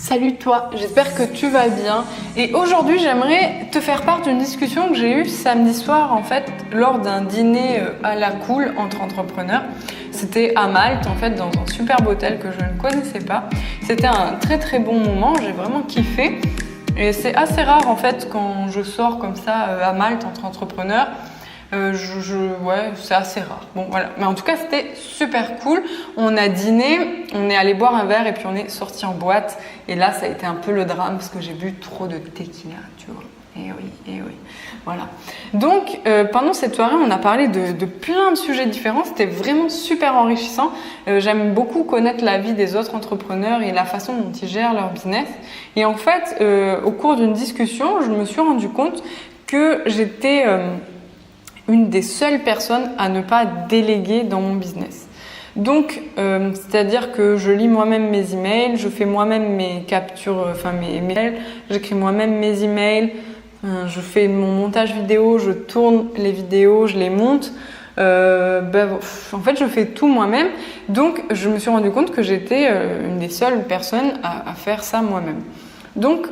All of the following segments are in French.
Salut toi, j'espère que tu vas bien. Et aujourd'hui, j'aimerais te faire part d'une discussion que j'ai eue samedi soir en fait lors d'un dîner à la cool entre entrepreneurs. C'était à Malte en fait dans un superbe hôtel que je ne connaissais pas. C'était un très très bon moment, j'ai vraiment kiffé. Et c'est assez rare en fait quand je sors comme ça à Malte entre entrepreneurs. Ouais, c'est assez rare. Bon, voilà. Mais en tout cas, c'était super cool. On a dîné, on est allé boire un verre et puis on est sorti en boîte. Et là, ça a été un peu le drame parce que j'ai bu trop de tequila, tu vois. Et oui. Voilà. Donc, pendant cette soirée, on a parlé de plein de sujets différents. C'était vraiment super enrichissant. J'aime beaucoup connaître la vie des autres entrepreneurs et la façon dont ils gèrent leur business. Et en fait, au cours d'une discussion, je me suis rendu compte que j'étais une des seules personnes à ne pas déléguer dans mon business. Donc, c'est-à-dire que je lis moi-même mes emails, je fais moi-même mes captures, mes mails, j'écris moi-même mes emails, je fais mon montage vidéo, je tourne les vidéos, je les monte. En fait, je fais tout moi-même. Donc, je me suis rendu compte que j'étais une des seules personnes à faire ça moi-même. Donc,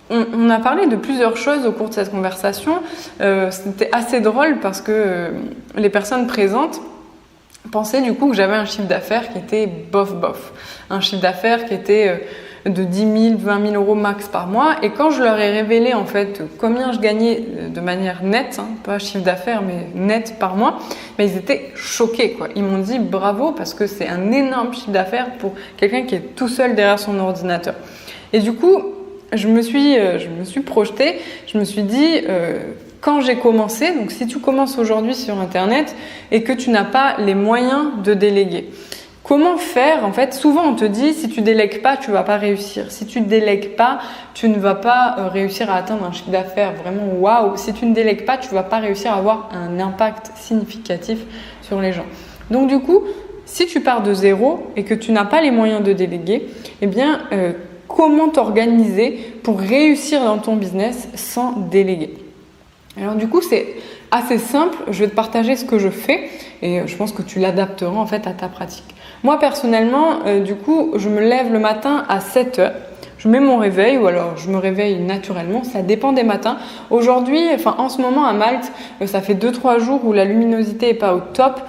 on a parlé de plusieurs choses au cours de cette conversation. C'était assez drôle parce que les personnes présentes pensaient du coup que j'avais un chiffre d'affaires qui était bof. Un chiffre d'affaires qui était de 10 000, 20 000 euros max par mois. Et quand je leur ai révélé en fait combien je gagnais de manière nette, pas chiffre d'affaires mais net par mois, ils étaient choqués, quoi. Ils m'ont dit bravo parce que c'est un énorme chiffre d'affaires pour quelqu'un qui est tout seul derrière son ordinateur. Et du coup, je me suis projetée, je me suis dit, quand j'ai commencé, donc si tu commences aujourd'hui sur Internet et que tu n'as pas les moyens de déléguer, comment faire? En fait, souvent on te dit, si tu délègues pas, tu vas pas réussir. Si tu délègues pas, tu ne vas pas réussir à atteindre un chiffre d'affaires vraiment waouh. Si tu ne délègues pas, tu vas pas réussir à avoir un impact significatif sur les gens. Donc du coup, si tu pars de zéro et que tu n'as pas les moyens de déléguer, eh bien, comment t'organiser pour réussir dans ton business sans déléguer? Alors du coup, c'est assez simple. Je vais te partager ce que je fais et je pense que tu l'adapteras en fait à ta pratique. Moi personnellement, du coup, je me lève le matin à 7h. Je mets mon réveil ou alors je me réveille naturellement, ça dépend des matins. Aujourd'hui, en ce moment à Malte, ça fait 2-3 jours où la luminosité est pas au top.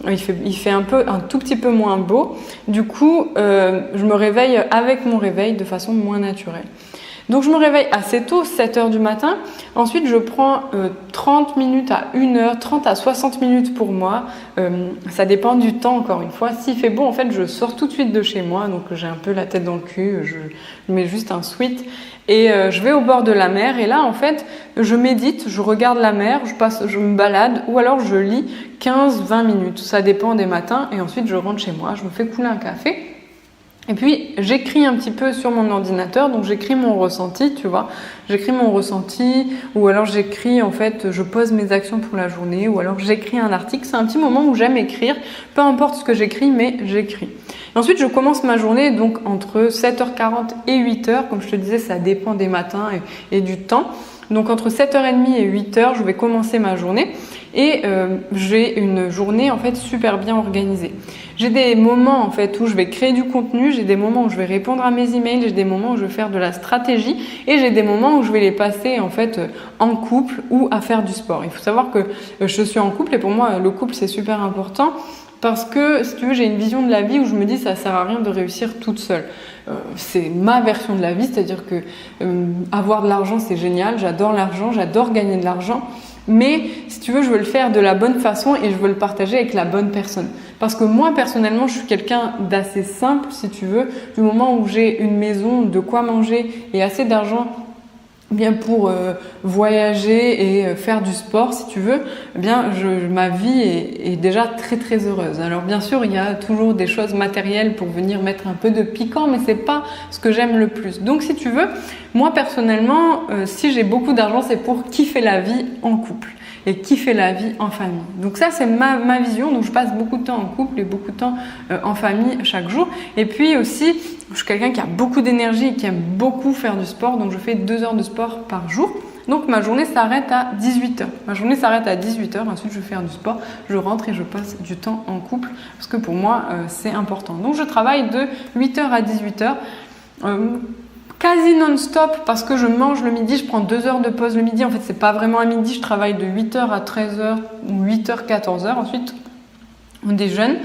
Il fait un tout petit peu moins beau. Du coup, je me réveille avec mon réveil de façon moins naturelle. Donc, je me réveille assez tôt, 7h du matin. Ensuite, je prends 30 minutes à 1h, 30 à 60 minutes pour moi. Ça dépend du temps, encore une fois. S'il fait beau, en fait, je sors tout de suite de chez moi. Donc, j'ai un peu la tête dans le cul. Je mets juste un sweat. Et je vais au bord de la mer. Et là, en fait, je médite, je regarde la mer, je me balade. Ou alors, je lis 15-20 minutes. Ça dépend des matins. Et ensuite, je rentre chez moi. Je me fais couler un café. Et puis, j'écris un petit peu sur mon ordinateur, donc j'écris mon ressenti, tu vois. J'écris mon ressenti, ou alors j'écris, en fait, je pose mes actions pour la journée, ou alors j'écris un article. C'est un petit moment où j'aime écrire, peu importe ce que j'écris, mais j'écris. Et ensuite, je commence ma journée, donc entre 7h40 et 8h. Comme je te disais, ça dépend des matins et du temps. Donc, entre 7h30 et 8h, je vais commencer ma journée. Et j'ai une journée en fait super bien organisée. J'ai des moments en fait où je vais créer du contenu, j'ai des moments où je vais répondre à mes emails, j'ai des moments où je vais faire de la stratégie et j'ai des moments où je vais les passer en fait en couple ou à faire du sport. Il faut savoir que je suis en couple et pour moi le couple c'est super important. Parce que, si tu veux, j'ai une vision de la vie où je me dis ça sert à rien de réussir toute seule. C'est ma version de la vie, c'est-à-dire que avoir de l'argent c'est génial, j'adore l'argent, j'adore gagner de l'argent. Mais si tu veux, je veux le faire de la bonne façon et je veux le partager avec la bonne personne. Parce que moi, personnellement, je suis quelqu'un d'assez simple, si tu veux. Du moment où j'ai une maison, de quoi manger et assez d'argent bien pour voyager et faire du sport, si tu veux, ma vie est déjà très très heureuse. Alors bien sûr, il y a toujours des choses matérielles pour venir mettre un peu de piquant, mais c'est pas ce que j'aime le plus. Donc si tu veux, moi personnellement, si j'ai beaucoup d'argent, c'est pour kiffer la vie en couple et kiffer la vie en famille. Donc ça, c'est ma vision. Donc je passe beaucoup de temps en couple et beaucoup de temps en famille chaque jour. Et puis aussi, je suis quelqu'un qui a beaucoup d'énergie et qui aime beaucoup faire du sport. Donc je fais 2 heures de sport par jour. Donc ma journée s'arrête à 18h. Ma journée s'arrête à 18h. Ensuite, je vais faire du sport. Je rentre et je passe du temps en couple parce que pour moi, c'est important. Donc je travaille de 8h à 18h. quasi non-stop parce que je mange le midi, je prends 2 heures de pause le midi. En fait, c'est pas vraiment un midi, je travaille de 8h à 13h ou 8h, 14h. Ensuite, on déjeune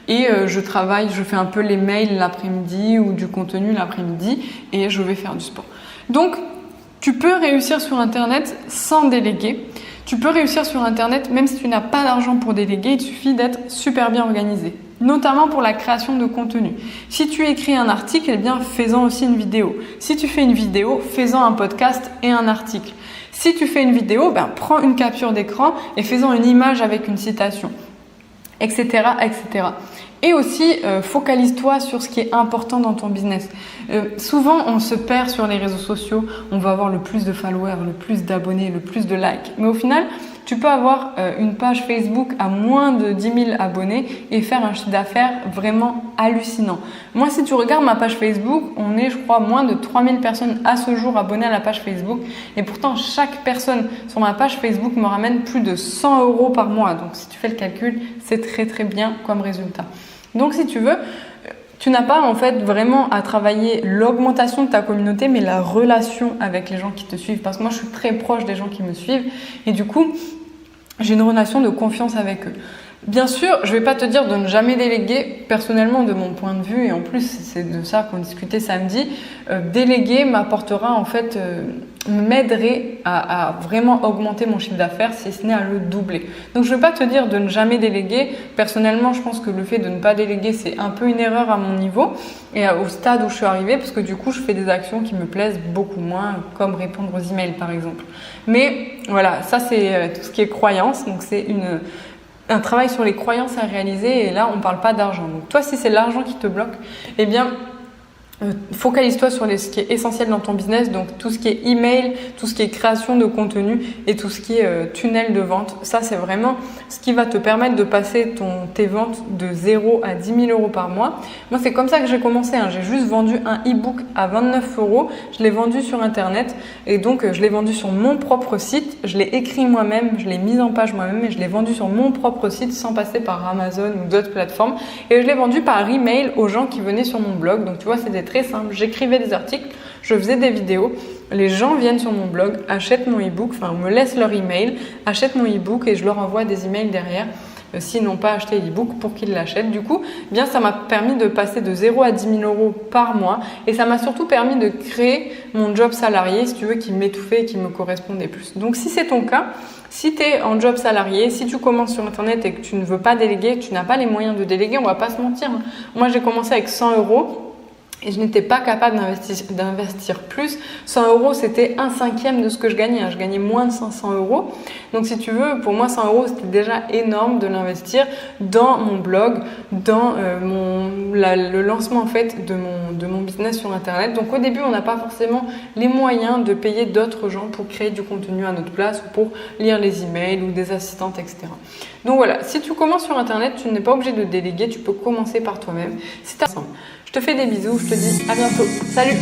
et je fais un peu les mails l'après-midi ou du contenu l'après-midi et je vais faire du sport. Donc, tu peux réussir sur Internet sans déléguer. Tu peux réussir sur Internet même si tu n'as pas d'argent pour déléguer, il suffit d'être super bien organisé. Notamment pour la création de contenu. Si tu écris un article, eh bien fais-en aussi une vidéo. Si tu fais une vidéo, fais-en un podcast et un article. Si tu fais une vidéo, prends une capture d'écran et fais-en une image avec une citation, etc., etc. Et aussi, focalise-toi sur ce qui est important dans ton business. Souvent, on se perd sur les réseaux sociaux. On va avoir le plus de followers, le plus d'abonnés, le plus de likes. Mais au final, tu peux avoir une page Facebook à moins de 10 000 abonnés et faire un chiffre d'affaires vraiment hallucinant. Moi, si tu regardes ma page Facebook, on est, je crois, moins de 3 000 personnes à ce jour abonnées à la page Facebook. Et pourtant, chaque personne sur ma page Facebook me ramène plus de 100 € par mois. Donc, si tu fais le calcul, c'est très très bien comme résultat. Donc, si tu veux, tu n'as pas en fait vraiment à travailler l'augmentation de ta communauté, mais la relation avec les gens qui te suivent. Parce que moi, je suis très proche des gens qui me suivent et du coup, j'ai une relation de confiance avec eux. Bien sûr, je ne vais pas te dire de ne jamais déléguer. Personnellement, de mon point de vue, et en plus, c'est de ça qu'on discutait samedi, déléguer m'apportera en fait, m'aiderait à vraiment augmenter mon chiffre d'affaires, si ce n'est à le doubler. Donc, je ne vais pas te dire de ne jamais déléguer. Personnellement, je pense que le fait de ne pas déléguer, c'est un peu une erreur à mon niveau et au stade où je suis arrivée, parce que du coup, je fais des actions qui me plaisent beaucoup moins, comme répondre aux emails, par exemple. Mais voilà, ça, c'est tout ce qui est croyance. Donc, c'est un travail sur les croyances à réaliser et là on ne parle pas d'argent. Donc toi, si c'est l'argent qui te bloque, eh bien focalise-toi sur ce qui est essentiel dans ton business, donc tout ce qui est email, tout ce qui est création de contenu et tout ce qui est tunnel de vente. Ça, c'est vraiment ce qui va te permettre de passer tes ventes de 0 à 10 000 € par mois. Moi, c'est comme ça que j'ai commencé. J'ai juste vendu un e-book à 29 €. Je l'ai vendu sur Internet et donc je l'ai vendu sur mon propre site. Je l'ai écrit moi-même, je l'ai mis en page moi-même et je l'ai vendu sur mon propre site sans passer par Amazon ou d'autres plateformes. Et je l'ai vendu par email aux gens qui venaient sur mon blog. Donc, tu vois, c'était très simple. J'écrivais des articles, je faisais des vidéos, les gens viennent sur mon blog, achètent mon e-book, me laissent leur email, achètent mon e-book et je leur envoie des emails derrière s'ils n'ont pas acheté l'e-book pour qu'ils l'achètent. Du coup, bien ça m'a permis de passer de 0 à 10 000 € par mois et ça m'a surtout permis de créer mon job salarié, si tu veux, qui m'étouffait et qui me correspondait plus. Donc si c'est ton cas, si tu es en job salarié, si tu commences sur Internet et que tu ne veux pas déléguer, tu n'as pas les moyens de déléguer, on va pas se mentir. Moi, j'ai commencé avec 100 €. Et je n'étais pas capable d'investir plus. 100 €, c'était 1/5 de ce que je gagnais. Je gagnais moins de 500 €. Donc, si tu veux, pour moi, 100 €, c'était déjà énorme de l'investir dans mon blog, dans le lancement en fait de mon business sur Internet. Donc, au début, on n'a pas forcément les moyens de payer d'autres gens pour créer du contenu à notre place ou pour lire les emails ou des assistantes, etc. Donc, voilà. Si tu commences sur Internet, tu n'es pas obligé de déléguer. Tu peux commencer par toi-même. Si tu as... Je te fais des bisous, je te dis à bientôt. Salut!